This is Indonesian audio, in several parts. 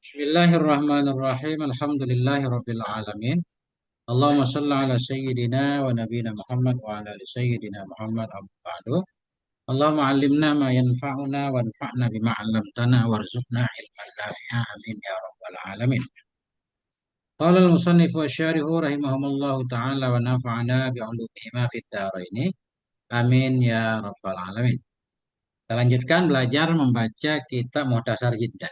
Bismillahirrahmanirrahim. Alhamdulillahirabbil alamin. Allahumma shalli ala sayyidina wa nabiyina Muhammad wa ala ali sayyidina Muhammad amma ba'du. Allahumma 'allimna ma yanfa'una wanfa'na bima 'allamtana warzuqna ilman nafi'a. Amin ya rabbal alamin. Qala al-musannif wa syarihu rahimahumullahu ta'ala wa nafa'ana bi 'ulumihima fid dharain. Amin ya rabbal alamin. Kita lanjutkan belajar membaca kitab Muhtasar Jiddah.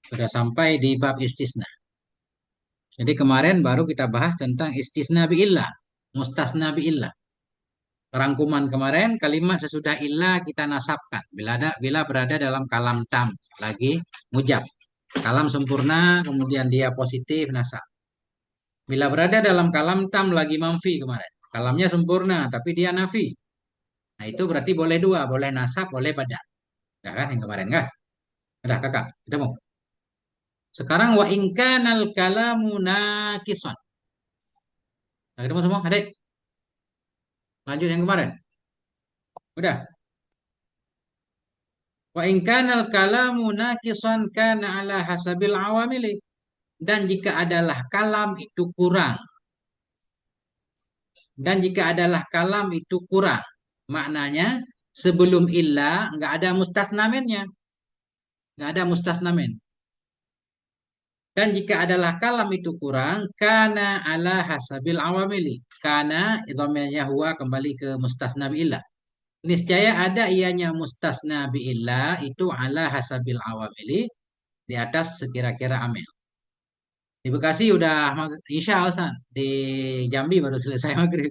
Sudah sampai di bab istisna. Jadi kemarin baru kita bahas tentang istisna biillah, mustasna biillah. Rangkuman kemarin kalimat sesudah illah kita nasabkan bila berada dalam kalam tam lagi mujab. Kalam sempurna kemudian dia positif nasab. Bila berada dalam kalam tam lagi manfi kemarin. Kalamnya sempurna tapi dia nafi. Nah itu berarti boleh dua, boleh nasab, boleh bada. Ya kan yang kemarin kan? Udah kakak, ketemu. Sekarang wa ingkanal kalamu nakison. Nah, ketemu semua adik. Lanjut yang kemarin. Udah. Wa in kana al-kalamu naqisan kana ala hasabil awamili. Dan jika adalah kalam itu kurang. Dan jika adalah kalam itu kurang. Maknanya sebelum illa nggak ada mustasnamennya. Nggak ada mustasnamen. Dan jika adalah kalam itu kurang. Kana ala hasabil awamili. Kana idhamanya huwa kembali ke mustasna illa. Niscaya ada ianya mustasna biillah itu ala hasabil awamili di atas sekira-kira amil. Di Bekasi udah Isya Hasan. Di Jambi baru selesai maghrib.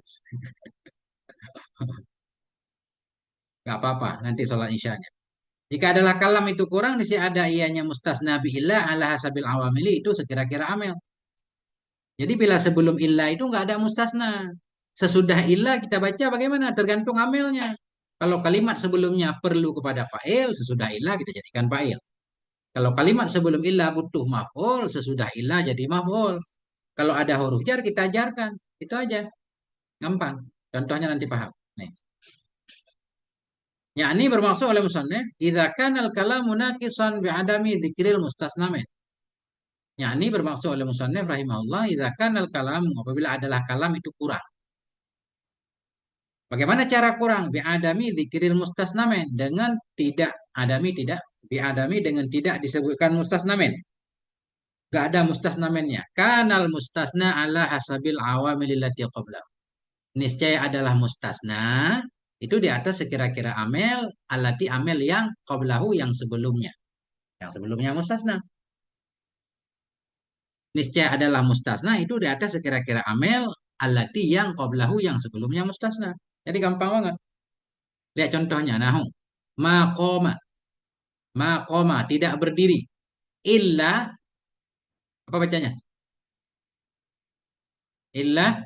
Gak apa-apa, nanti sholat isyanya. Jika adalah kalam itu kurang, mesti ada ianya mustasna biillah ala hasabil awamili itu sekira-kira amil. Jadi bila sebelum illah itu nggak ada mustasna. Sesudah illah kita baca bagaimana? Tergantung amilnya. Kalau kalimat sebelumnya perlu kepada fa'il, sesudah illah kita jadikan fa'il. Kalau kalimat sebelum illah butuh maf'ul, sesudah illah jadi maf'ul. Kalau ada huruf jar kita ajarkan. Itu aja. Gampang. Contohnya nanti paham. Nih. Yakni bermaksud oleh musannif, idza kana al-kalamu naqisan bi'adami dzikril mustasnamin. Yakni bermaksud oleh musannif rahimahullah, idza kana al-kalamu apabila adalah kalam itu kurang. Bagaimana cara kurang? Bi'adami dzikril mustasnamin, dengan tidak adami tidak bi'adami dengan tidak disebutkan mustasnamin. Gak ada mustasnamennya. Kanal mustasna ala hasabil awamil lati qabla. Niscaya adalah mustasna itu di atas sekira-kira amel alati amel yang qablahu yang sebelumnya. Yang sebelumnya mustasna. Niscaya adalah mustasna itu di atas sekira-kira amel alati yang qablahu yang sebelumnya mustasna. Jadi gampang banget. Lihat contohnya nahu. Maqama. Maqama tidak berdiri. Illa apa bacanya? Illa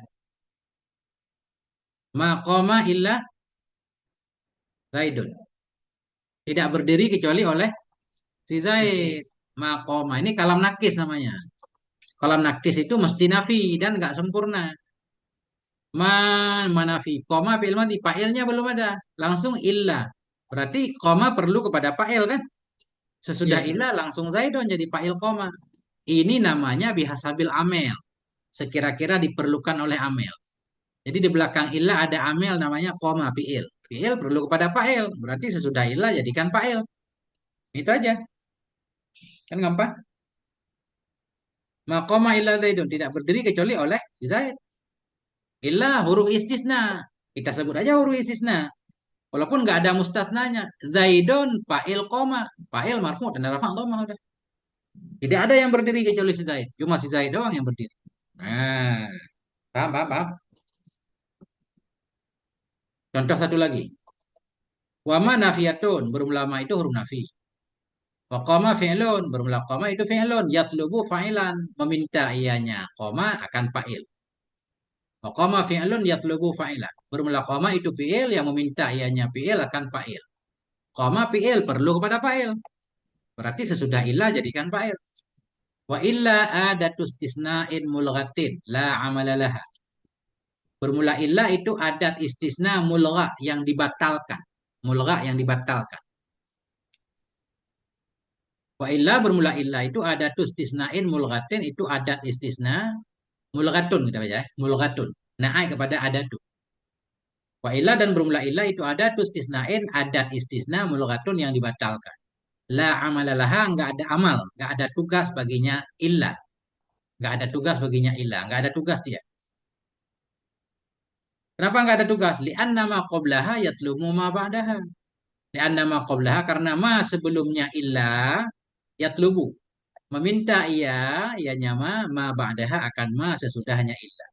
maqama illa Zaidun. Tidak berdiri kecuali oleh si Zaid. Maqama ini kalam nakis namanya. Kalam nakis itu mesti nafi dan nggak sempurna. Manafi. Koma fi'il madi. Fa'ilnya belum ada. Langsung illa. Berarti koma perlu kepada fa'il kan? Sesudah Iya, illa langsung Zaidun jadi fa'il koma. Ini namanya bihasabil amel. Sekira-kira diperlukan oleh amel. Jadi di belakang illa ada amel namanya koma fi'il. Fi'il perlu kepada fa'il. Berarti sesudah illa jadikan fa'il. Itu aja. Kan gampang. Maqama illa Zaidun. Tidak berdiri kecuali oleh si Zaid. Illa huruf istisna. Kita sebut aja huruf istisna. Walaupun nggak ada mustasnanya. Zaidun fa'il koma. Fa'il marfu dan rafa' dhamma udah. Tidak ada yang berdiri kecuali si Zaid. Cuma si Zaid doang yang berdiri. Nah, paham, paham, paham. Contoh satu lagi. Wama nafiyatun. Belum lama itu huruf nafi. Wa qama fi'lun. Bermula qama itu fi'lun. Yatlubu fa'ilan. Meminta ianya. Qama akan fa'il. Wa qama fi'lun yatlubu fa'ilan. Bermula qama itu fi'il yang meminta ianya fi'il akan fa'il. Qama fi'il perlu kepada fa'il. Berarti sesudah ilah jadikan fa'il. Wa illa adatu istisna'in mulghatin la amalalaha. Bermula illa itu adat istisna mulgha yang dibatalkan. Mulgha yang dibatalkan. Wa illa bermula illa itu adat istisnain mulghatin itu adat istisna mulghatun kita baca ya. Mulghatun. Naik kepada adatu. Wa illa dan bermula illa itu adat istisnain adat istisna mulghatun yang dibatalkan. La amalalaha enggak ada amal, enggak ada tugas baginya illa. Enggak ada tugas baginya illa, enggak ada tugas dia. Kenapa enggak ada tugas? Li'anna ma qablaha yatlumu ma ba'daha. Li'anna ma qablaha karena ma sebelumnya illa yatlubu. Meminta ia, ianya ma ba'daha akan ma sesudahnya illa.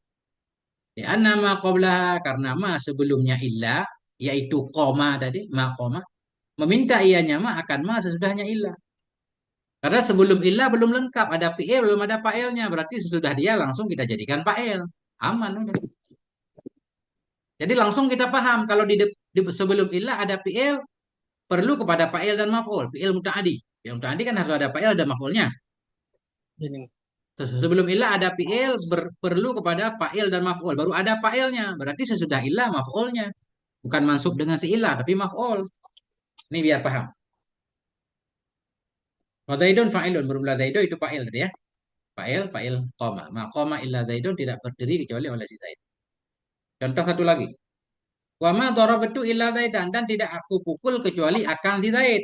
Li'anna ma qablaha karena ma sebelumnya illa, yaitu koma tadi, ma koma. Meminta ianya ma akan ma sesudahnya illa. Karena sebelum illa belum lengkap, ada fi'il belum ada fa'ilnya, berarti sesudah dia langsung kita jadikan fa'il. Aman udah. Jadi langsung kita paham kalau sebelum illa ada fi'il perlu kepada fa'il dan maf'ul, fi'il muta'adi. Fi'il muta'adi kan harus ada fa'il dan maf'ulnya. Ini. Sebelum ilah ada fi'il perlu kepada fa'il dan maf'ul. Baru ada fa'ilnya. Berarti sesudah ilah maf'ulnya. Bukan mansub dengan si ilah, tapi maf'ul. Ini biar paham. Wa zaidun fa'ilun. Bermula zaidun itu fa'il tadi ya. Fa'il, koma. Ma koma illa zaidun tidak berdiri kecuali oleh si zaid. Contoh satu lagi. Wa ma darabtu illa zaidan. Dan tidak aku pukul kecuali akan si zaid.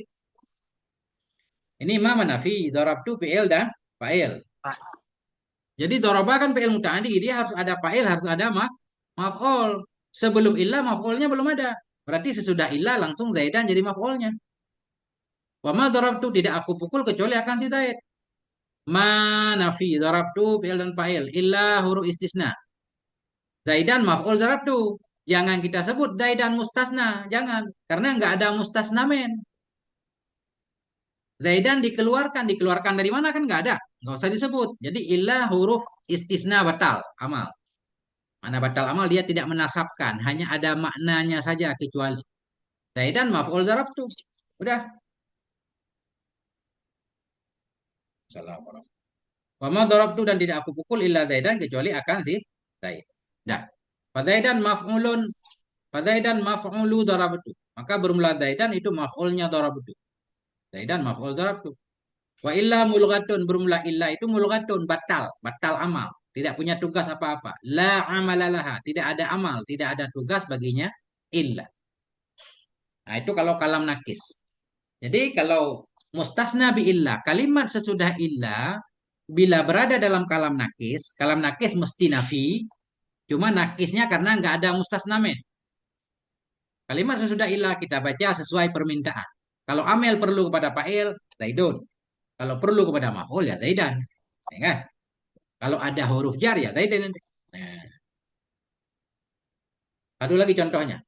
Ini ma manafi. Darabtu fi'il dan fa'il. Pak. Jadi doroba kan fi'il muta'adi, dia harus ada fa'il, harus ada maf'ul. Sebelum illah maf'ulnya belum ada. Berarti sesudah illah langsung zaidan jadi maf'ulnya. Wa ma darabtu tidak aku pukul kecuali akan si zaid. Ma nafi darabtu fi'il dan fa'il illa huruf istisna. Zaidan maf'ul darabtu. Jangan kita sebut zaidan mustasna, jangan. Karena nggak ada mustasna men. Zaidan dikeluarkan dari mana kan nggak ada. Nggak usah disebut. Jadi illa huruf istisna batal, amal. Mana batal amal dia tidak menasabkan, hanya ada maknanya saja kecuali. Zaidan maf'ul darabtu. Udah. Assalamualaikum. Wa ma darabtu dan tidak aku pukul illa Zaidan kecuali akan si Zaid. Dah. Fadzaidan maf'ulun. Fadzaidan maf'ulu darabtu. Maka bermula Zaidan itu maf'ulnya darabtu. Zaidan maf'ul darabtu. Wa illa mulghatun bermula illa itu mulghatun batal, batal amal. Tidak punya tugas apa-apa. La amalalaha, tidak ada amal, tidak ada tugas baginya illa. Nah, itu kalau kalam nakis. Jadi kalau mustasna bi illa, kalimat sesudah illa bila berada dalam kalam nakis mesti nafi, cuma nakisnya karena nggak ada mustasna men. Kalimat sesudah illa kita baca sesuai permintaan. Kalau amel perlu kepada fa'il, zaidun. Kalau perlu kepada maf'ul ya zaidan. Ya kan? Kalau ada huruf jar ya zaidan nanti. Nah, satu lagi contohnya.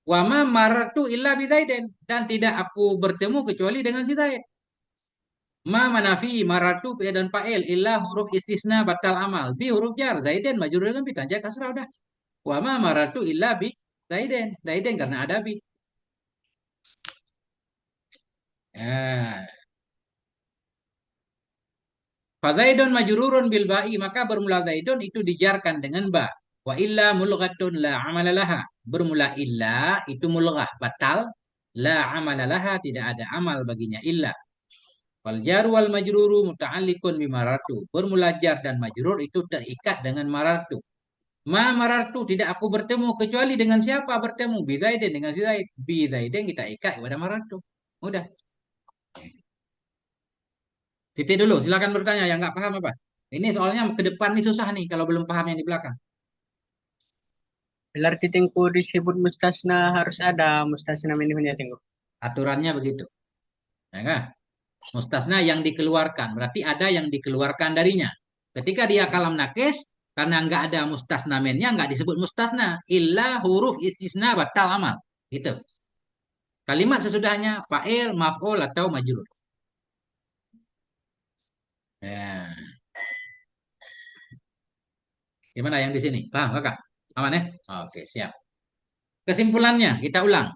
Wa ma marartu illa bi zaidin dan tidak aku bertemu kecuali dengan si Zaid. Ma manafi maratu fi'il dan fa'il illa huruf istisna batal amal. Bi huruf jar zaiden majrur dengan bi tanja kasrah udah. Wa ma maratu illa bi zaiden. Zaiden karena ada bi. Ya. Fa zaidun majrurun bil ba'i maka bermula zaidun itu dijarkan dengan ba. Wa illa mulghatun la amalalaha. Bermula illa itu mulghah batal. La amalalaha tidak ada amal baginya illa. Wal jar wal majruru muta'alliqun bi marartu. Bermula jar dan majrur itu terikat dengan marartu. Ma marartu tidak aku bertemu kecuali dengan siapa bertemu? Bi Zaidin dengan si Zaid. Bi Zaidin kita ikat kepada marartu. Udah. Titik dulu, silakan bertanya yang nggak paham apa. Ini soalnya ke depan nih susah nih kalau belum paham yang di belakang. Berarti tengku disebut mustasna harus ada mustasna minimnya tengku. Aturannya begitu. Ya kan? Mustasna yang dikeluarkan, berarti ada yang dikeluarkan darinya. Ketika dia kalam nakis, karena nggak ada mustasna mennya, nggak disebut mustasna. Illa huruf istisna batal amal. Gitu. Kalimat sesudahnya fa'il, maf'ul atau majrur. Ya. Gimana yang di sini? Paham kakak? Aman ya? Oke, siap. Kesimpulannya, kita ulang.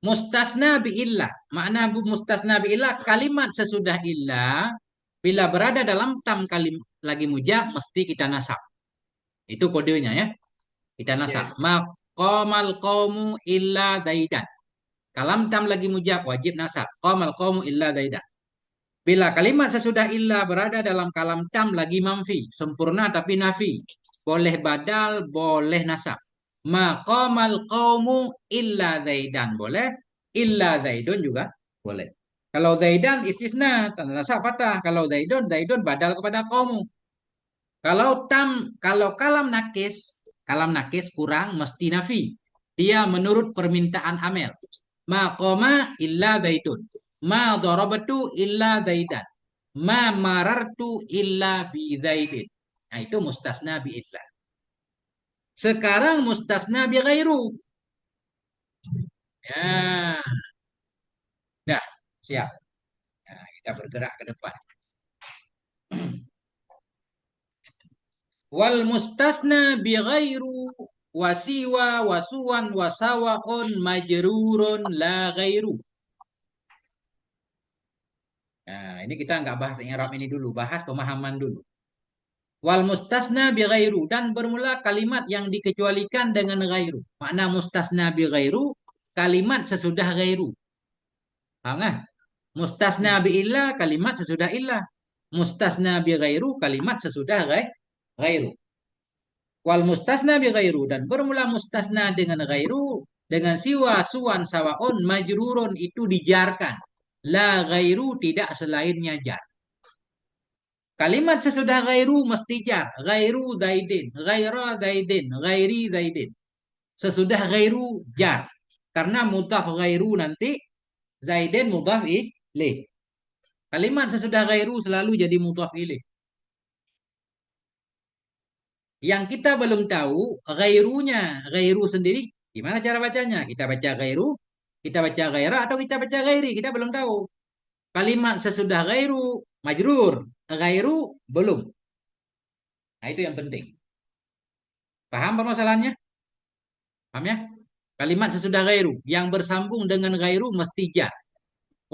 Mustasna biillah. Makna mustasna biillah, kalimat sesudah illah, bila berada dalam tam kalim lagi mujab, mesti kita nasab. Itu kodenya ya. Kita nasab. Ya. Maqamal qawmu illa zaidan. Kalam tam lagi mujab, wajib nasab. Qamal qawmu illa zaidan. Bila kalimat sesudah illa berada dalam kalam tam lagi manfi, sempurna tapi nafi. Boleh badal, boleh nasab. Maqamal qaumu illa zaidan boleh, illa zaidun juga boleh. Kalau zaidan istisna, tanda nasab fathah. Kalau zaidun, zaidun badal kepada qaumu. Kalau tam, kalau kalam nakis kurang mesti nafi. Dia menurut permintaan Amel. Ma qoma illa zaidun. Ma darabatu illa zaidan. Ma marartu illa bi zaidin. Nah, itu mustasna bi illa. Sekarang mustasna bi ghairu. Ya, dah, siap. Nah, kita bergerak ke depan. Wal mustasna bi ghairu wasiwa wasuwan wasawaun majrurun la ghairu. Nah, ini kita nggak bahas i'rab ini dulu, bahas pemahaman dulu. Wal mustasna bi ghairu dan bermula kalimat yang dikecualikan dengan ghairu. Makna mustasna bi ghairu kalimat sesudah ghairu. Paham nggak? Mustasna bi illa kalimat sesudah illa. Mustasna bi ghairu kalimat sesudah ghairu. Wal mustasna bi ghairu dan bermula mustasna dengan ghairu dengan siwa suwan sawaun majrurun itu dijarkan. La ghairu tidak selainnya jar. Kalimat sesudah ghairu mesti jar. Ghairu zaidin, ghaira zaidin, ghairi zaidin. Sesudah ghairu jar. Karena mudhaf ghairu nanti zaidin mudhaf ilaih. Kalimat sesudah ghairu selalu jadi mudhaf ilaih. Yang kita belum tahu ghairunya, ghairu sendiri gimana cara bacanya? Kita baca ghairu, kita baca ghaira atau kita baca ghairi, kita belum tahu. Kalimat sesudah ghairu majrur, ghairu belum. Nah, itu yang penting. Paham permasalahannya? Paham ya? Kalimat sesudah ghairu yang bersambung dengan ghairu mesti jar.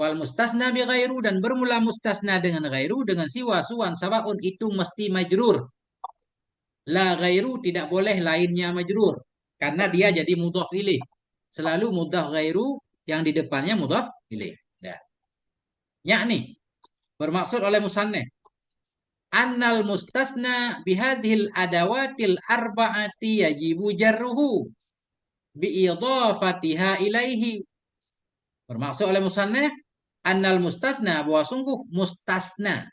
Wal mustasna bi ghairu dan bermula mustasna dengan ghairu dengan siwa suwan sabaun itu mesti majrur. La ghairu tidak boleh lainnya majrur karena dia jadi mudhaf ilaih. Selalu mudhaf ghairu yang di depannya mudhaf ilaih. Ya. Yakni bermaksud oleh musannif annal mustasna bihadhil adawatil arba'ati yajibu jarruhu bi idhafatiha ilaihi. Bermaksud oleh musannif annal mustasna bahwa sungguh mustasna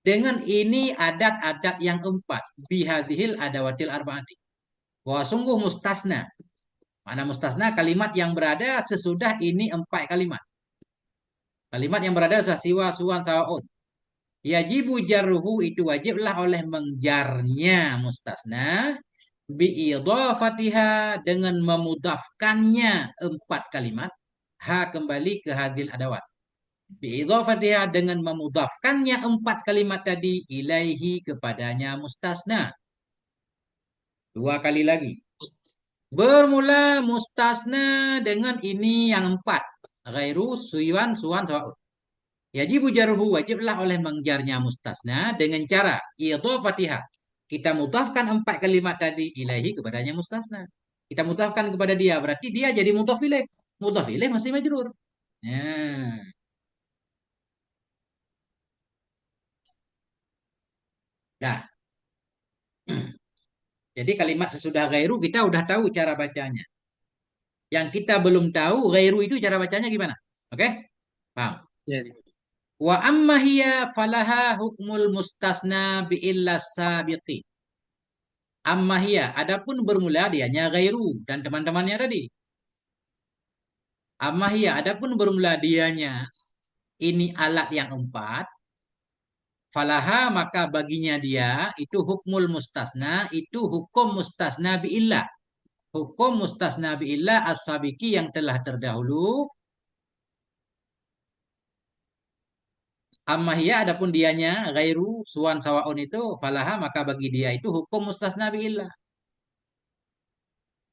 dengan ini adat-adat yang empat bihadhil adawatil arba'ati. Bahwa sungguh mustasna. Mana mustasna kalimat yang berada sesudah ini empat kalimat. Kalimat yang berada sesudah siwa, suwan, sawaun. Yajibu jarruhu itu wajiblah oleh mengjarnya mustasna biidhafatiha dengan memudafkannya empat kalimat. Ha kembali ke hadil adawat. Biidhafatiha dengan memudafkannya empat kalimat tadi ilaihi kepadanya mustasna. Dua kali lagi. Bermula mustasna dengan ini yang empat. Ghairu, suyuan, suwan, sawaun. Yajibu jarhu wajiblah oleh mengjarnya mustasna dengan cara idhafatiha. Kita mudhafkan empat kalimat tadi ilahi kepadanya mustasna. Kita mudhafkan kepada dia berarti dia jadi mudhaf ilaih. Mudhaf ilaih masih majrur. Nah, dah. Jadi kalimat sesudah ghairu kita udah tahu cara bacanya. Yang kita belum tahu ghairu itu cara bacanya gimana? Oke? Paham? Ya. Wa amma hiya falaha hukmul mustasna bi illas sabiqi. Amma hiya, adapun bermula dianya ghairu dan teman-temannya tadi. Amma hiya, adapun bermula dianya ini alat yang empat. Falaha maka baginya dia itu hukmul mustasna, itu hukum mustasna bi illah. Hukum mustasna bi illah as-sabiqi yang telah terdahulu. Amma hiya adapun dianya ghairu suwan sawaun itu falaha maka bagi dia itu hukum mustasna bi illah.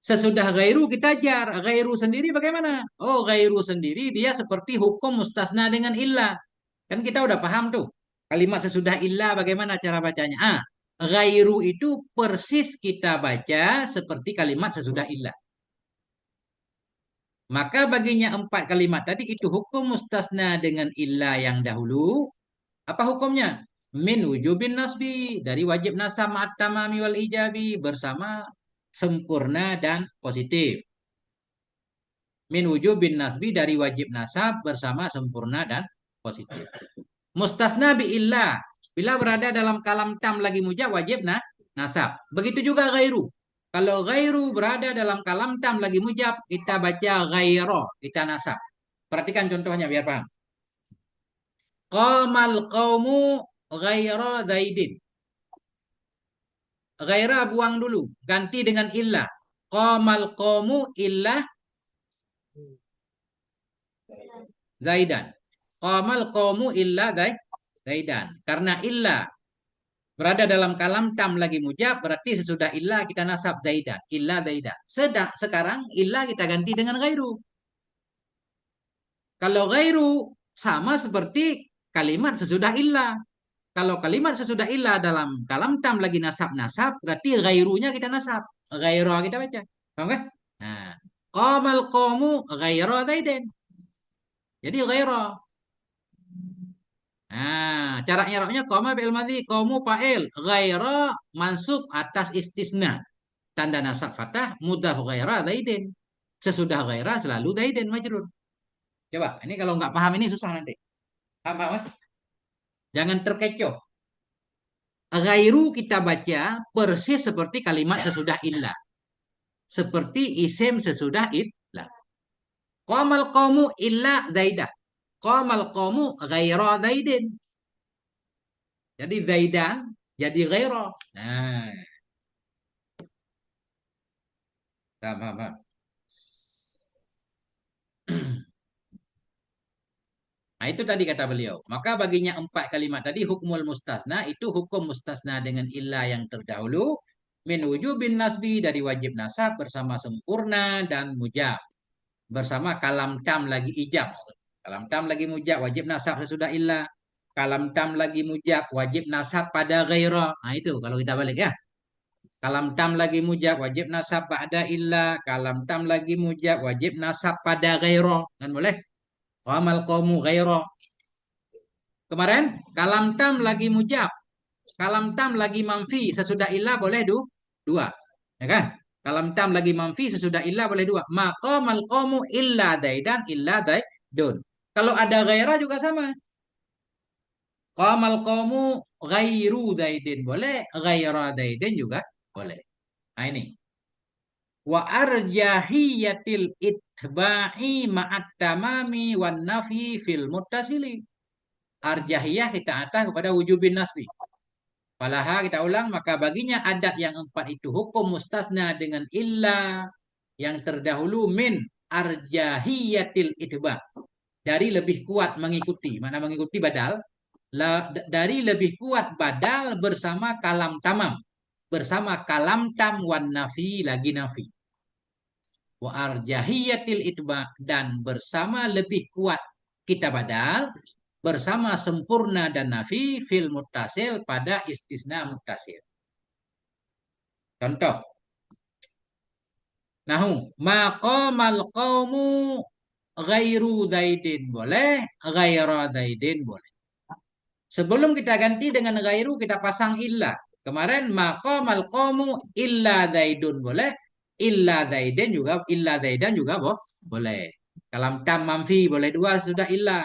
Sesudah ghairu kita jar. Ghairu sendiri bagaimana? Oh, ghairu sendiri dia seperti hukum mustasna dengan illah. Kan kita udah paham tuh. Kalimat sesudah illah bagaimana cara bacanya? Ghairu itu persis kita baca seperti kalimat sesudah illah. Maka baginya empat kalimat tadi itu hukum mustasna dengan illah yang dahulu. Apa hukumnya? Min wujubin nasbi, dari wajib nasab ma'at tamami wal ijabi, bersama sempurna dan positif. Min wujubin nasbi, dari wajib nasab bersama sempurna dan positif. Mustasna bi illah, bila berada dalam kalam tam lagi mujab wajib nasab. Begitu juga ghairu. Kalau ghairu berada dalam kalam tam lagi mujab, kita baca ghairo, kita nasab. Perhatikan contohnya biar paham. Qamal qaumu ghaira zaidin. Ghaira buang dulu, ganti dengan illah. Qamal qaumu illah zaidan. Qamal qaumu illa zaidan. Karena illah berada dalam kalam tam lagi mujab, berarti sesudah illah kita nasab zaidan. Illa zaidan. Sekarang illah kita ganti dengan ghairu. Kalau ghairu sama seperti kalimat sesudah illah. Kalau kalimat sesudah illah dalam kalam tam lagi nasab-nasab, berarti ghairunya kita nasab. Ghairu kita baca. Paham kan? Nah, qamal qawmu ghairu zaidin. Jadi ghairu. Nah, cara i'rabnya qama fi'il madhi, qawmu fa'il, ghairu mansub atas istisna. Tanda nasab fathah, mudhaf ghairu zaidin. Sesudah ghairu selalu zaidin majrur. Coba, ini kalau nggak paham ini susah nanti. Paham, paham kan? Jangan terkecoh. Ghairu kita baca persis seperti kalimat sesudah illah. Seperti isim sesudah illah. Qamal qawmu illa zaidah. Qamal qawmu ghaira zaidin. Jadi zaidan jadi ghaira. Nah, paham, paham, paham. Nah, itu tadi kata beliau. Maka baginya empat kalimat tadi hukmul mustasna, itu hukum mustasna dengan illah yang terdahulu. Min wujubin nasbi, dari wajib nasab bersama sempurna dan mujab. Bersama kalam tam lagi ijab. Kalam tam lagi mujab, wajib nasab sesudah illah. Kalam tam lagi mujab, wajib nasab pada ghairah. Nah itu kalau kita balik ya. Kalam tam lagi mujab, wajib nasab pada illah. Kalam tam lagi mujab, wajib nasab pada ghairah. Kan boleh? Wamal qawmu ghairah. Kemarin kalam tam lagi mujab, kalam tam lagi manfi sesudah illah boleh dua. Ya kan? Kalam tam lagi manfi sesudah illah boleh dua. Maqamal qawmu illa daidan illa daidun. Kalau ada ghairah juga sama. Qamal qawmu ghairu daidin boleh, ghaira daidin juga boleh. Nah ini. Wa arjahiyatil itba'i ma'at tamami wan nafi fil muttasili. Arjahiyah kita atas kepada wujubin nasbi. Falaha kita ulang, maka baginya adat yang empat itu hukum mustasna dengan illa yang terdahulu min arjahiyatil itba. Dari lebih kuat mengikuti. Mana mengikuti badal? Dari lebih kuat badal bersama kalam tamam. Bersama kalam tam wan nafi lagi nafi. Wa arjahiyatil itba, dan bersama lebih kuat kita badal bersama sempurna dan nafi fil muttasil pada istisna muttasil. Contoh, nahu maqamal qaumu ghairu zaidin boleh, ghaira zaidin boleh. Sebelum kita ganti dengan ghairu kita pasang illa. Kemarin maqamal qaumu illa zaidun boleh, illa zaidin juga, illa zaidan juga boleh. Kalam tam manfi boleh dua sudah illa.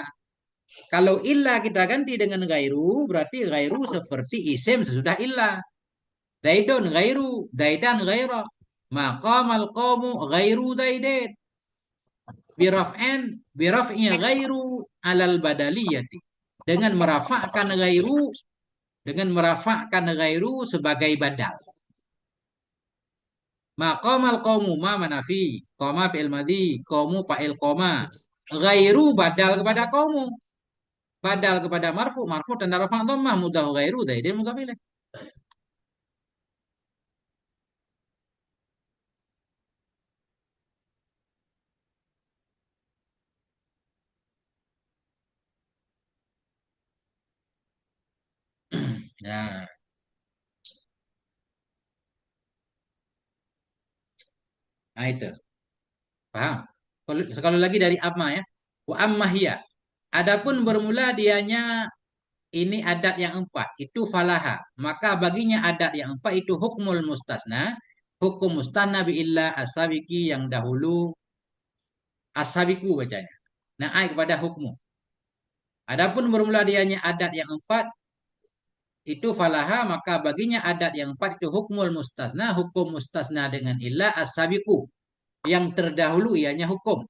Kalau illa kita ganti dengan gairu, berarti gairu seperti isim sesudah illa. Zaidun gairu, zaidan gaira. Maqamal qawmu gairu zaidin. Biraf'nya gairu alal badaliyati. Dengan merafa'kan gairu sebagai badal. Maqamal qawmu ma manafi, qoma fi'il madhi, qawmu fa'il qoma. Gairu badal kepada qawmu. Badal kepada marfu, marfu tanda rafa' dhammah, mudahu ghairu zaidin mudhaf ilaih. Ya, nah itu. Paham? Sekali lagi dari amma ya. Wa amma hiya. Adapun bermula dianya ini adat yang empat, itu falaha. Maka baginya adat yang empat itu hukmul mustasna, hukum mustasna biillah as-sabiki yang dahulu as-sabiku bacanya. Naik kepada hukmu. Adapun bermula dianya adat yang empat, itu falaha, maka baginya adat yang empat itu hukmul mustasna, hukum mustasna dengan illah as-sabiku. Yang terdahulu ianya hukum.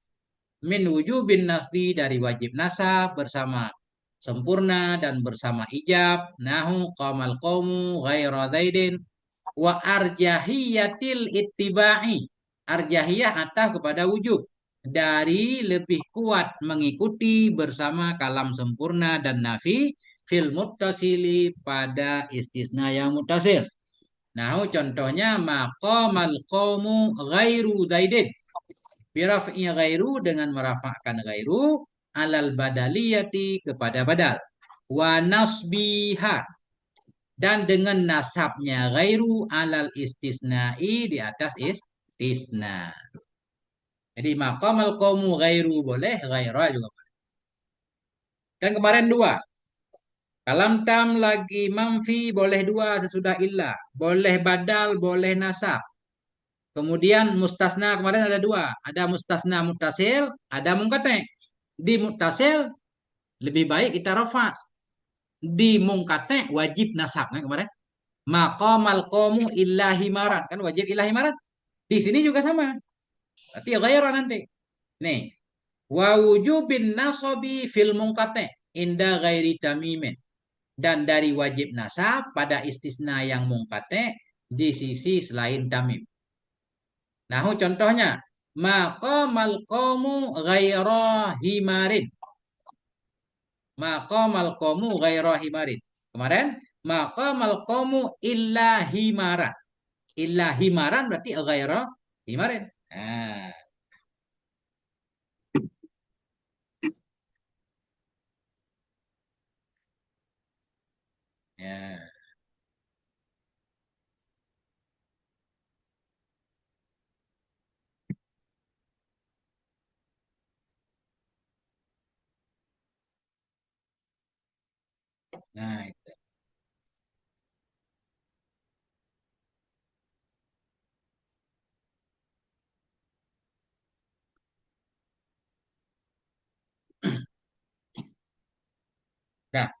Min wujubin nasbi dari wajib nasab bersama sempurna dan bersama ijab. Nahu qamal qawmu ghaira zaidin wa arjahiyatil ittiba'i. Arjahiyah ataf kepada wujub. Dari lebih kuat mengikuti bersama kalam sempurna dan nafi fil muttasili pada istisna yang mutasil. Nah, contohnya maqamal qawmu ghairu zaidin. Biraf'inya ghairu dengan merafa'kan ghairu alal badaliyati kepada badal. Wa nasbiha dan dengan nasabnya ghairu alal istisna'i di atas istisna. Jadi maqamal qawmu ghairu boleh, ghaira juga boleh. Dan kemarin dua. Kalam tam lagi mamfi boleh dua sesudah illah. Boleh badal, boleh nasab. Kemudian mustasna kemarin ada dua. Ada mustasna mutasil, ada mungkate. Di mutasil lebih baik kita rafa. Di mungkate wajib nasab kan kemarin. Maqamal qawmu illa himaran. Kan wajib illa himaran. Di sini juga sama. Berarti ghairah nanti. Nih. Wa wujubin nasobi fil mungkate. Inda ghairi tamimin. Dan dari wajib nasab pada istisna yang mungkate di sisi selain tamim. Nah, contohnya maqamal qawmu ghaira himarin. Maqamal qawmu ghaira himarin. Kemarin maqamal qawmu illa himaran. Illa himaran berarti ghaira himarin. Nah, ya. Nah, itu. Nah,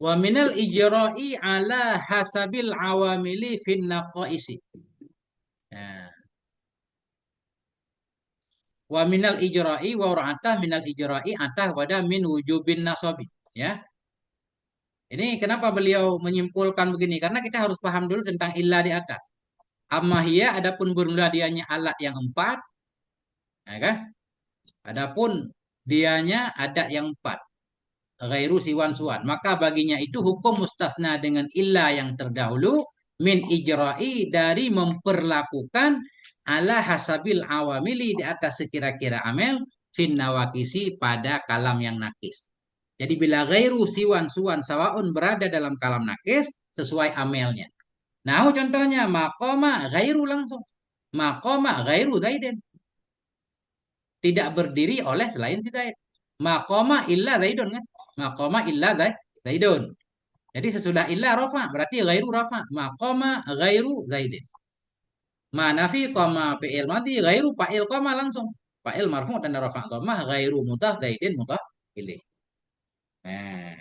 wa minal ijra'i ala hasabil awamili fin naqaisi. Nah, wa minal ijra'i wa ra'atah minal ijra'i atah pada min wujubin nasabi. Ya. Ini kenapa beliau menyimpulkan begini? Karena kita harus paham dulu tentang ilah di atas. Amma hiya adapun bermula dianya alat yang empat, ya kan? Adapun dianya adat yang empat, ghairu siwan suwan. Maka baginya itu hukum mustasna dengan ilah yang terdahulu min ijra'i dari memperlakukan ala hasabil awamili di atas sekira-kira amel fin nawakisi pada kalam yang nakis. Jadi bila ghairu siwan suwan sawaun berada dalam kalam nakis sesuai amelnya. Nah, contohnya maqama ghairu langsung. Maqama ghairu zaidin. Tidak berdiri oleh selain si Zaid. Maqama illa zaidun kan? Maqama illa zaidun. Jadi sesudah illa rafa berarti ghairu rafa. Maqama ghairu zaidin. Ma nafi qama fi'il madhi ghairu fa'il qama langsung. Fa'il marfu dan rafa dhamma ghairu mudhaf zaidin mudhaf ilaih. Nah,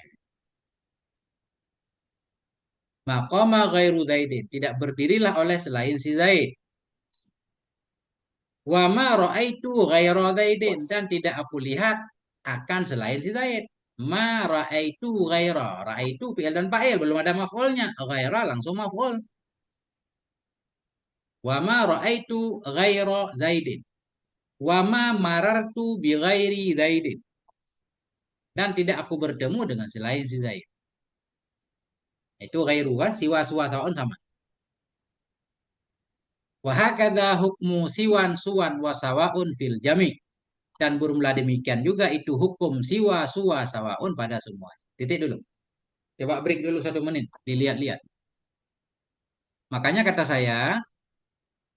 maqama ghairu zaidin. Tidak berdirilah oleh selain si Zaid. Wa ma ra'aitu ghaira zaidin dan tidak aku lihat akan selain si Zaid. Ma ra'aitu ghaira. Ra'aitu fi'il dan fa'il belum ada maf'ulnya. Ghaira langsung maf'ul. Wa ma ra'aitu ghaira zaidin. Wa ma marartu bi ghairi zaidin. Dan tidak aku bertemu dengan selain si Zaid. Itu ghairu kan siwa suwa sawaun sama. Wa hakadha hukmu siwan suwan wa sawaun fil jami'. Dan bermula demikian juga itu hukum siwa suwa sawaun pada semua. Titik dulu. Coba break dulu 1 menit. Dilihat-lihat. Makanya kata saya,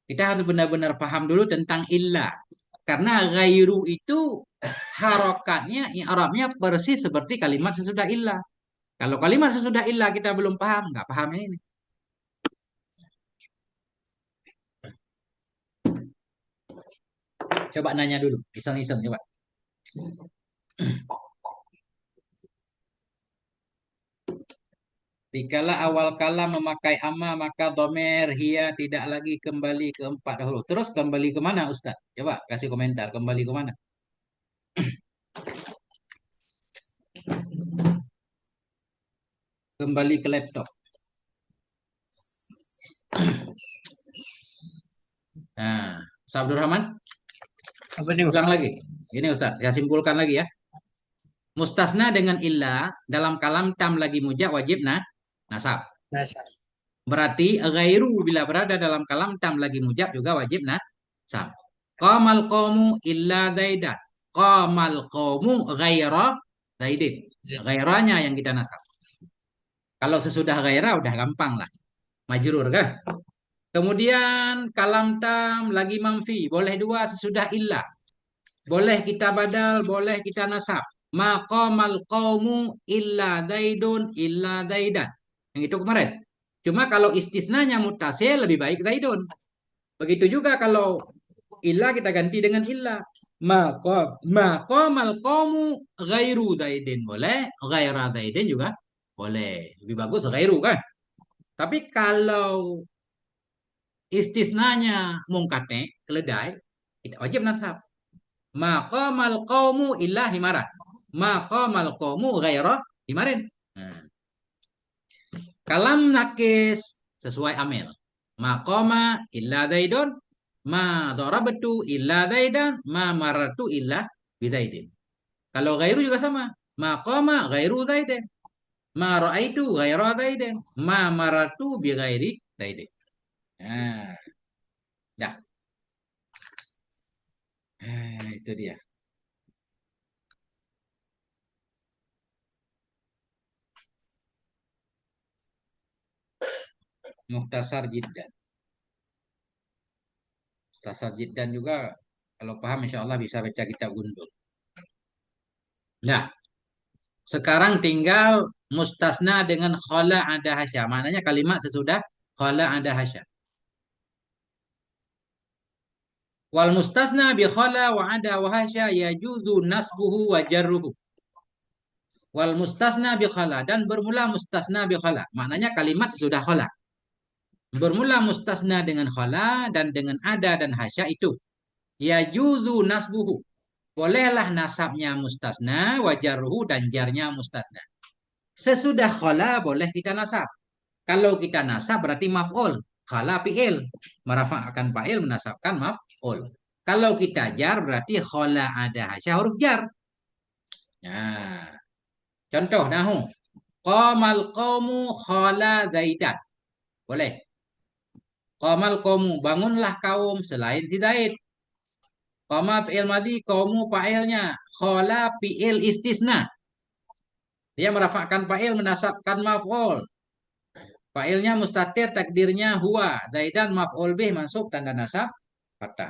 Kita harus benar-benar paham dulu tentang illah. Karena ghairu itu harokatnya, i'rabnya persis seperti kalimat sesudah illah. Kalau kalimat sesudah illah kita belum paham, nggak paham ini. Coba nanya dulu, iseng-iseng coba. Dikala awal kala memakai amma, maka domer hia tidak lagi kembali ke empat dahulu. Terus kembali ke mana Ustaz? Coba kasih komentar, kembali ke mana? Kembali ke laptop. Nah, Ustaz Abdul Rahman, Apa nih, Mas? ulang lagi. Ini Ustaz, saya simpulkan lagi ya. Mustasna dengan illa dalam kalam tam lagi mujak wajib nasab. Nasab. Berarti ghairu bila berada dalam kalam tam lagi mujab juga wajib nasab. Qamal qawmu illa zaidan. Qamal qawmu ghaira zaidin. Ghairanya yang kita nasab. Kalau sesudah ghaira udah gampang lah. Majrur kan? Kemudian kalam tam lagi manfi. Boleh dua sesudah illa. Boleh kita badal, boleh kita nasab. Maqamal qawmu illa zaidun illa zaidan. Yang itu kemarin. Cuma kalau istisnanya mutasil lebih baik zaidun. Begitu juga kalau illa kita ganti dengan illa. Maqamal qawmu ghairu zaidin. Boleh. Ghaira zaidin juga boleh. Lebih bagus ghairu kan. Tapi kalau istisnanya mungkate, keledai, kita wajib nasab. Maqamal qaumu illa himaran. Maqamal qaumu ghaira himarin. Nah, kalam nakis sesuai amil. Maqama illa zaidun. Ma darabtu illa zaidan. Ma marartu illa bizaidin. Kalau ghairu juga sama. Maqama ghairu zaidin. Ma ra'aitu ghaira zaidin. Ma marartu bi ghairi zaidin. Nah, dah. Itu dia. Muhtasar jiddan. Muhtasar jiddan juga kalau paham insya Allah bisa baca kitab Gundul. Nah, sekarang tinggal mustasna dengan khala ada hasya. Maknanya kalimat sesudah khala ada hasya. Wal mustasna bi khala wa ada wa hasya yajuzu nasbuhu wa jarruhu. Wal mustasna bi khala dan bermula mustasna bi khala. Maknanya kalimat sesudah khala. Bermula mustasna dengan khala dan dengan ada dan hasya itu. Yajuzu nasbuhu. Bolehlah nasabnya mustasna, wajarruhu dan jarnya mustasna. Sesudah khala boleh kita nasab. Kalau kita nasab berarti maf'ul. Khala fi'il. Merafa'kan fa'il menasabkan maf'ul. Kalau kita jar berarti khala ada hasya huruf jar. Nah, contoh nahu. Qamal qawmu khala zaidan. Boleh. Qamal qawmu. Bangunlah kaum selain si Zaid. Qama fi'il madhi. Qawmu fa'ilnya. Khala fi'il istisna. Dia merafakkan fa'il menasabkan maf'ul. Fa'ilnya mustatir takdirnya huwa. Zaidan maf'ul bih mansub tanda nasab fathah.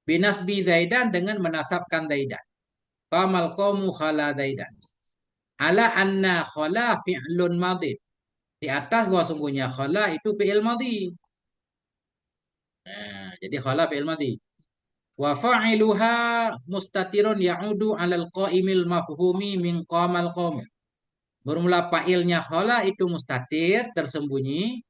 Binasbi zaidan dengan menasabkan zaidan. Qamal qawmu khala zaidan. Ala anna khala fi'lun madhi. Di atas bahwa sungguhnya khala itu fi'il madhi. Nah, jadi khala fi'il madhi. Wa fa'iluha mustatirun ya'udu 'alal qa'imil mafhumi min qamal qawm. Bermula fa'ilnya khala itu mustatir tersembunyi.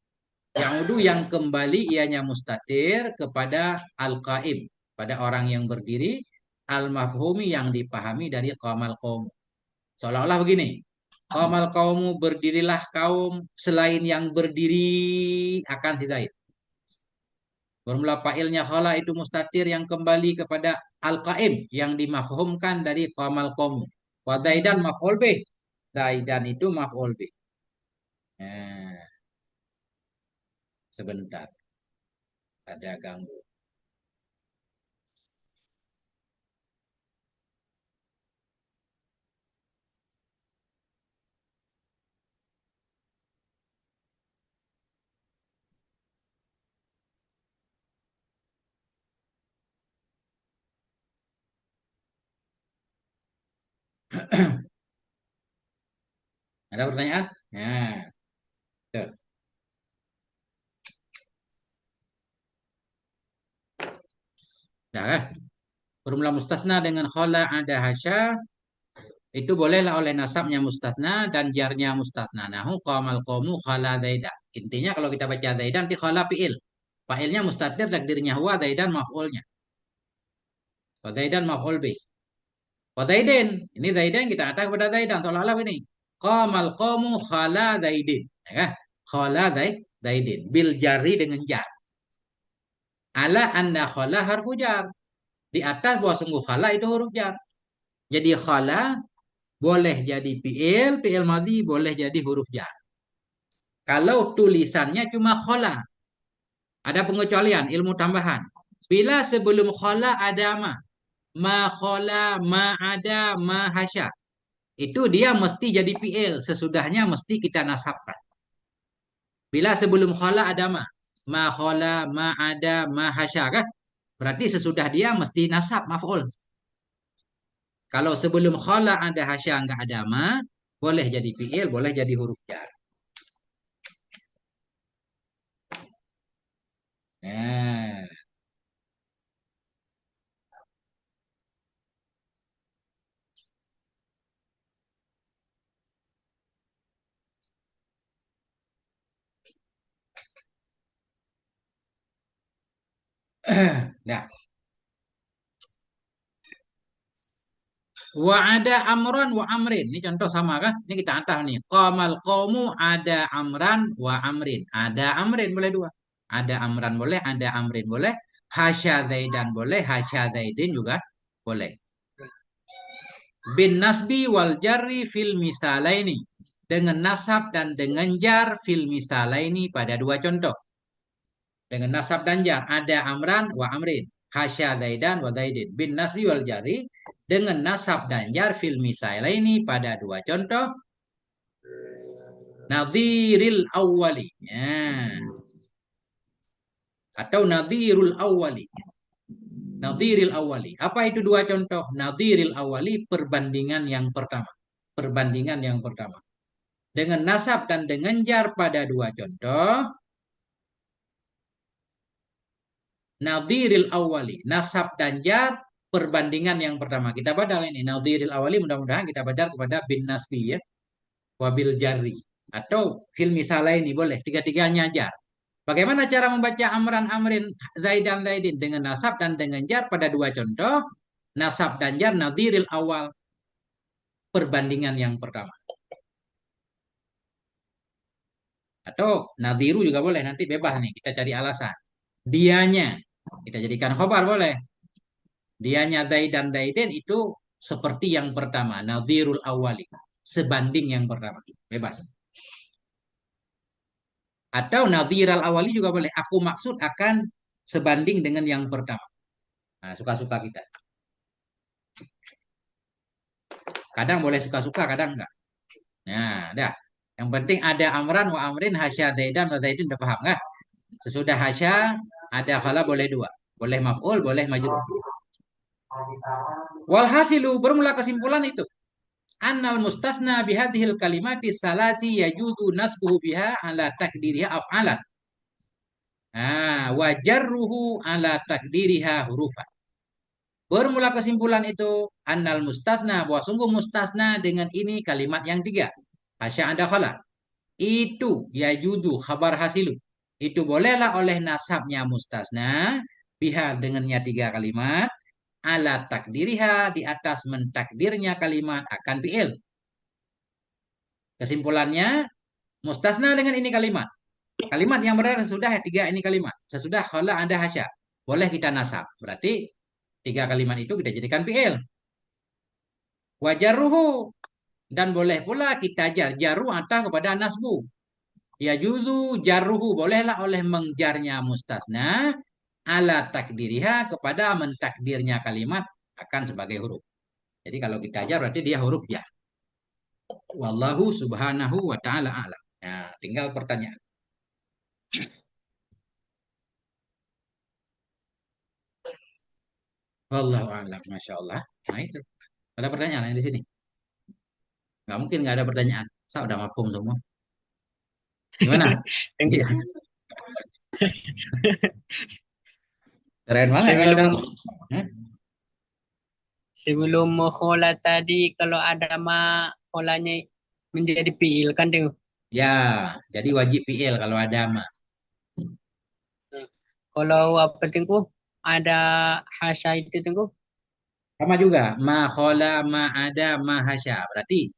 Ya'udu yang kembali ianya mustatir kepada al-qaim, pada orang yang berdiri, al-mafhumi yang dipahami dari qamal qaum. Seolah-olah begini. Qamal qaumu berdirilah kaum selain yang berdiri akan si Zaid. Bermula fa'ilnya khala itu mustatir yang kembali kepada al-qaim yang dimafhumkan dari qamal qaum. Wa zaidan maf'ul bih. Zaidan itu maf'ul bih. Nah, sebentar. Ada ganggu. Ada pertanyaan? Nah, tuh. Dah, formula mustasna dengan khala ada hasya itu bolehlah oleh nasabnya mustasna dan jarnya mustasna. Nahu qamal qamu khala zaida. Intinya kalau kita baca zaidan nanti khala fi'il. Fa'ilnya mustatir takdirnya huwa zaidan maf'ulnya. Wa zaidan maf'ul bih. Wa zaidin. Ini zaidan kita atas kepada zaidan seolah-olah ini. Qamal qamu khala zaidin. Ya kan? Khala zaidin bil jari dengan jar. Ala anna khala harfu jar. Di atas bahwa sungguh khala itu huruf jar. Jadi khala boleh jadi fi'il, fi'il madhi boleh jadi huruf jar. Kalau tulisannya cuma khala, ada pengecualian, ilmu tambahan. Bila sebelum khala ada ma khala, ma ada, ma hasya. Itu dia mesti jadi fi'il, sesudahnya mesti kita nasabkan. Bila sebelum khala ada ma khala, ma ada, ma hasya kah? Berarti sesudah dia mesti nasab maf'ul. Kalau sebelum khala ada hasya enggak ada boleh jadi fi'il, boleh jadi huruf jar. Nah, nah. Wa ada amran wa amrin. Ini contoh sama kan? Ini kita antah nih. Qamal qaumu ada amran wa amrin. Ada amrin boleh dua. Ada amran boleh, ada amrin boleh. Hasya zaidan boleh, hasya zaidin juga boleh. Bin nasbi wal jarri fil misalaini. Dengan nasab dan dengan jar fil misalaini pada dua contoh. Dengan nasab dan jar ada amran wa amrin. Hasya zaidan wa zaidin. Bin nasbi wal jarri dengan nasab dan jar fil misalaini pada dua contoh nadhiril awwali ya. Atau nadhirul awwali. Nadhiril awwali. Apa itu dua contoh? Nadhiril awwali perbandingan yang pertama. Perbandingan yang pertama. Dengan nasab dan dengan jar pada dua contoh. Nadhiril awwali. Nasab dan jar perbandingan yang pertama. Kita badal ini. Nadhiril awwali mudah-mudahan kita badal kepada bin nasbi ya. Wabil jari. Atau fil misalnya ini boleh. Tiga-tiganya jar. Bagaimana cara membaca amran amrin zaidan zaidin dengan nasab dan dengan jar pada dua contoh? Nasab dan jar nadhiril awal. Perbandingan yang pertama. Atau nadhiru juga boleh. Nanti bebas nih. Kita cari alasan. Dianya. Kita jadikan khobar boleh. Dianya zaidan zaidin itu seperti yang pertama. Nadhirul awali. Sebanding yang pertama. Bebas. Atau nadhiral awali juga boleh. Aku maksud akan sebanding dengan yang pertama. Nah, suka-suka kita. Kadang boleh suka-suka, kadang enggak. Nah, dah. Yang penting ada amran wa amrin hasya zaidan wa zaidin udah paham enggak? Sesudah hasya ada khala boleh dua. Boleh maf'ul, boleh majrur. Walhasilu bermula kesimpulan itu. Annal mustasna bihadhil kalimati salasi yajuzu nasbuhu biha ala takdiriha af'alan. Wa jarruhu ala takdiriha hurufan. Bermula kesimpulan itu annal mustasna bahwa sungguh mustasna dengan ini kalimat yang tiga. Hasya ada khala. Itu yajudu khabar hasilu. Itu bolehlah oleh nasabnya mustasna biha dengannya tiga kalimat ala takdiriha di atas mentakdirnya kalimat akan fi'il. Kesimpulannya mustasna dengan ini kalimat. Kalimat yang benar sesudah tiga ini kalimat. Sesudah khala ada hasya. Boleh kita nasab. Berarti tiga kalimat itu kita jadikan fi'il. Wajarruhu. Dan boleh pula kita jaru atah kepada nasbu. Ya juzu jarruhu. Bolehlah oleh mengjarnya mustasna. Ala takdiriha kepada mentakdirnya kalimat akan sebagai huruf. Jadi kalau kita jar berarti dia huruf jar. Wallahu subhanahu wa ta'ala a'lam. Nah, tinggal pertanyaan. Wallahu a'lam. Masya Allah. Nah itu. Ada pertanyaan di sini. Nggak mungkin nggak ada pertanyaan. Saya udah mafhum semua. Gimana? Iya, keren banget kalau udah. Sebelum Hah? sebelum khola tadi kalau ada kholanya menjadi fiil kan tuh. Ya, jadi wajib PL kalau ada mah. Kalau apa tuh ada hasya itu tuh. Sama juga, ma khola, ma ada, ma hasya. Berarti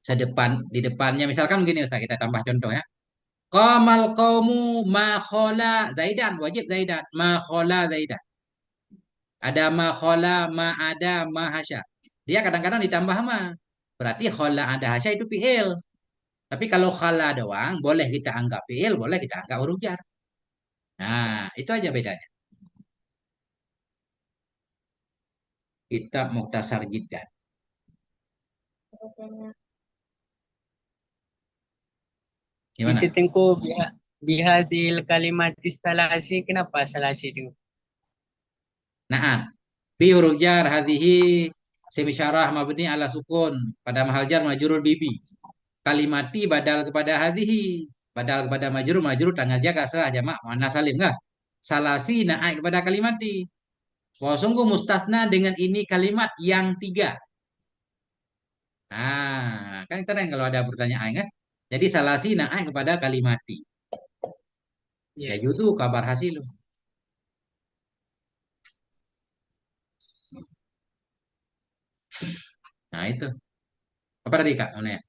sedepan di depannya misalkan begini Ustaz, kita tambah contoh ya. Qamal qaumu ma khola Zaidan, wajib Zaidan, ma khola Zaidan. Ada ma khola, ma ada, ma hasya. Dia kadang-kadang ditambah ma. Berarti khola ada hasya itu fi'il. Tapi kalau khala doang, boleh kita anggap fi'il, boleh kita anggap huruf jar. Nah, itu aja bedanya. Kitab Mukhtasar Jiddan. Itu Gimana? tengku bihadil kalimat salasi kenapa salasi itu? Nah, fi huruf jar hadhihi semisyarah mabni ala sukun pada mahal jar majrur bibi. Kalimati badal kepada hadhihi, badal kepada majrur majrur tanggal jaga sah jamak muannas salim kah? Salasi naik kepada kalimati. Wah, sungguh mustasna dengan ini kalimat yang tiga. Kan keren kalau ada pertanyaan kan? Jadi salasi naik kepada kalimati. Ya Ya. itu kabar hasil. Nah itu. Apa tadi Kak? Mana ya?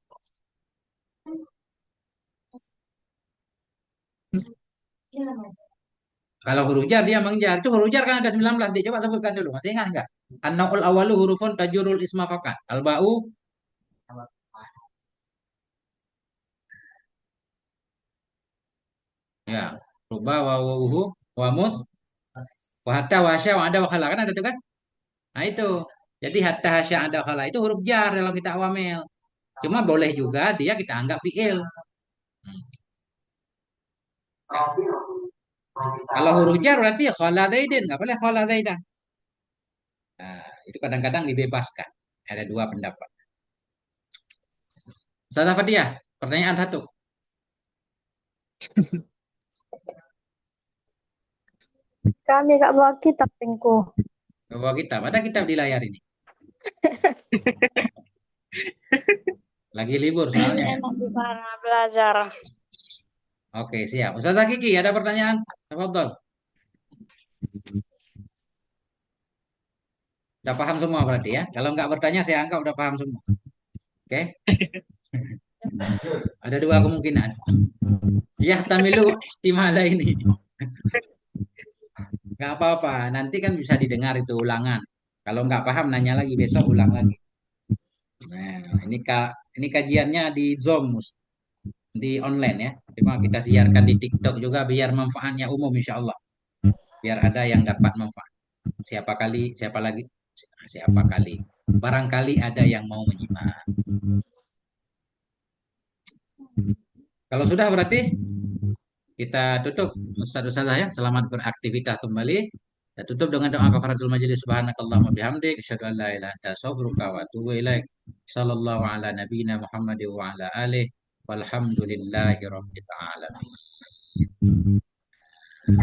Kalau huruf jar dia mengjar. Itu huruf jar kan ada 19. Dia coba sebutkan dulu. Masih ingat enggak? An-naul awalu hurufun tajurul isma fakat. Al-ba'u ya. Ruba wa wuhu wa mus wa hatta wa hasya wa ada wa khala kan ada tuh kan? Nah itu. Jadi hatta hasya ada khala itu huruf jar dalam kita awamil. Cuma boleh juga dia kita anggap fi'il. Hmm. Kalau huruf jar berarti khala zaidin, enggak boleh khala zaidan. Nah, itu kadang-kadang dibebaskan. Ada dua pendapat. Ustazah Fadia, pertanyaan satu. Kami gak bawa kitab, Tengku. Bawa kitab. Ada kitab di layar ini. Lagi libur soalnya. Enak di sana belajar. Oke, siap. Ustazah Kiki, ada pertanyaan? Tafadhol. Udah paham semua berarti ya? Kalau nggak bertanya, saya anggap udah paham semua. Oke? Ada dua kemungkinan. Ya, tamilu ihtimala ini. Nggak apa-apa. Nanti kan bisa didengar itu ulangan. Kalau nggak paham, nanya lagi. Besok ulang lagi. Nah, ini kajiannya di Zoom, di online ya. Cuma kita siarkan di TikTok juga biar manfaatnya umum insya Allah. Biar ada yang dapat manfaat. Siapa lagi, siapa kali. Barangkali ada yang mau menyimak. Kalau sudah berarti kita tutup Ustaz-Ustazah ya. Selamat beraktivitas kembali. Kita tutup dengan doa kafaratul majelis subhanakallahumma bihamdik asyhadu an la ilaha illa anta astaghfiruka wa atubu ilaik. Sallallahu ala nabiyyina Muhammad wa ala alihi walhamdulillahi rabbil alamin.